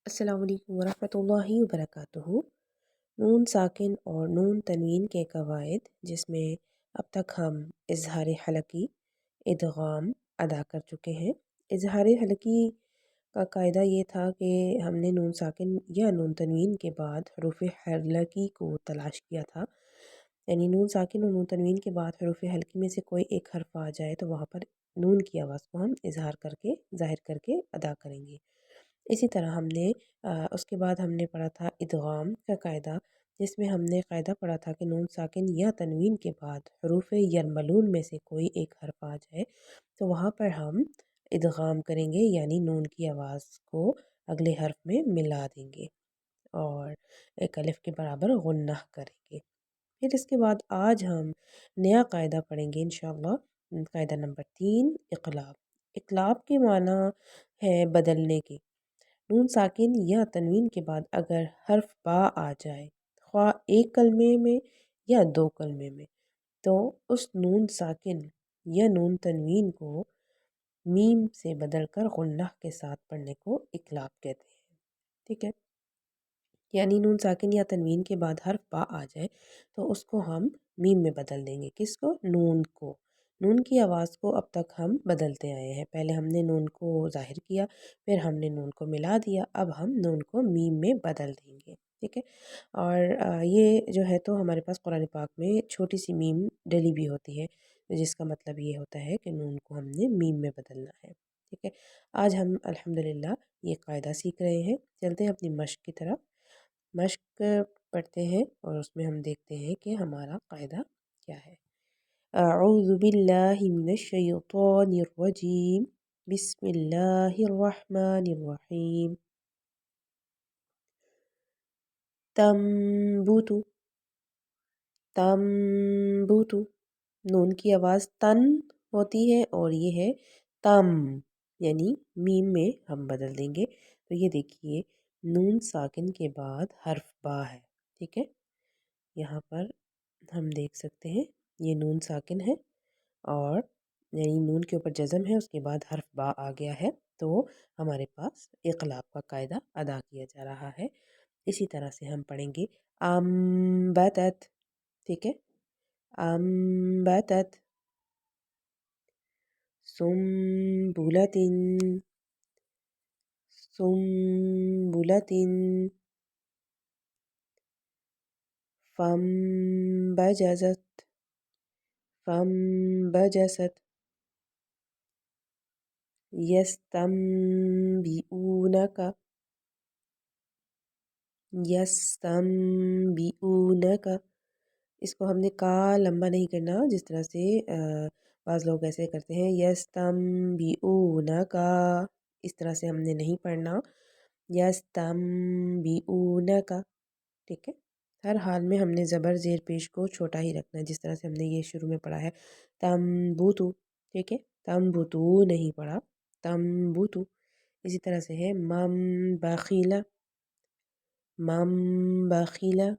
السلام علیکم ورحمۃ اللہ وبرکاتہ۔ نون ساکن اور نون تنوین کے قواعد، جس میں اب تک ہم اظہار حلقی، ادغام ادا کر چکے ہیں۔ اظہار حلقی کا قاعدہ یہ تھا کہ ہم نے نون ساکن یا نون تنوین کے بعد حروف حلقی کو تلاش کیا تھا، یعنی نون ساکن اور نون تنوین کے بعد حروف حلقی میں سے کوئی ایک حرف آ جائے تو وہاں پر نون کی آواز کو ہم اظہار کر کے ظاہر کر کے ادا کریں گے۔ اسی طرح ہم نے اس کے بعد ہم نے پڑھا تھا ادغام کا قاعدہ، جس میں ہم نے قاعدہ پڑھا تھا کہ نون ساکن یا تنوین کے بعد حروف یرملون میں سے کوئی ایک حرف آ جائے تو وہاں پر ہم ادغام کریں گے، یعنی نون کی آواز کو اگلے حرف میں ملا دیں گے اور ایک الف کے برابر غنہ کریں گے۔ پھر اس کے بعد آج ہم نیا قاعدہ پڑھیں گے انشاءاللہ، قاعدہ نمبر 3، اقلاب۔ اقلاب کے معنی ہے بدلنے کے۔ نون ساکن یا تنوین کے بعد اگر حرف با آ جائے، خواہ ایک کلمے میں یا دو کلمے میں، تو اس نون ساکن یا نون تنوین کو میم سے بدل کر غنہ کے ساتھ پڑھنے کو اقلاب کہتے ہیں۔ ٹھیک ہے، یعنی نون ساکن یا تنوین کے بعد حرف با آ جائے تو اس کو ہم میم میں بدل دیں گے۔ کس کو؟ نون کو۔ نون کی آواز کو اب تک ہم بدلتے آئے ہیں، پہلے ہم نے نون کو ظاہر کیا، پھر ہم نے نون کو ملا دیا، اب ہم نون کو میم میں بدل دیں گے۔ ٹھیک ہے، اور یہ جو ہے تو ہمارے پاس قرآن پاک میں چھوٹی سی میم ڈلی بھی ہوتی ہے، جس کا مطلب یہ ہوتا ہے کہ نون کو ہم نے میم میں بدلنا ہے۔ ٹھیک ہے، آج ہم الحمدللہ یہ قاعدہ سیکھ رہے ہیں۔ چلتے ہیں اپنی مشق کی طرف۔ مشق پڑھتے ہیں اور اس میں ہم دیکھتے ہیں کہ ہمارا قاعدہ کیا ہے۔ اعوذ باللہ من الشیطان الرجیم، بسم اللہ الرحمن الرحیم۔ تنبت، تنبت، نون کی آواز تن ہوتی ہے اور یہ ہے تم، یعنی میم میں ہم بدل دیں گے۔ تو یہ دیکھیے نون ساکن کے بعد حرف با ہے۔ ٹھیک ہے، یہاں پر ہم دیکھ سکتے ہیں یہ نون ساکن ہے اور یعنی نون کے اوپر جزم ہے، اس کے بعد حرف با آ گیا ہے، تو ہمارے پاس اقلاب کا قاعدہ ادا کیا جا رہا ہے۔ اسی طرح سے ہم پڑھیں گے امبتت۔ ٹھیک ہے، امبتت، سنبلۃ، سنبلۃ، فانبجست، فانبجست، یستنبئونک، یستنبئونک۔ اس کو ہم نے کا لمبا نہیں کرنا، جس طرح سے بعض لوگ ایسے کرتے ہیں یستنبئونک، اس طرح سے ہم نے نہیں پڑھنا، یستنبئونک۔ ٹھیک ہے، ہر حال میں ہم نے زبر زیر پیش کو چھوٹا ہی رکھنا ہے، جس طرح سے ہم نے یہ شروع میں پڑھا ہے تنبوتو۔ ٹھیک ہے، تنبوتو نہیں پڑھا، تنبوتو۔ اسی طرح سے ہے مم بخیلا، مم بخیلا،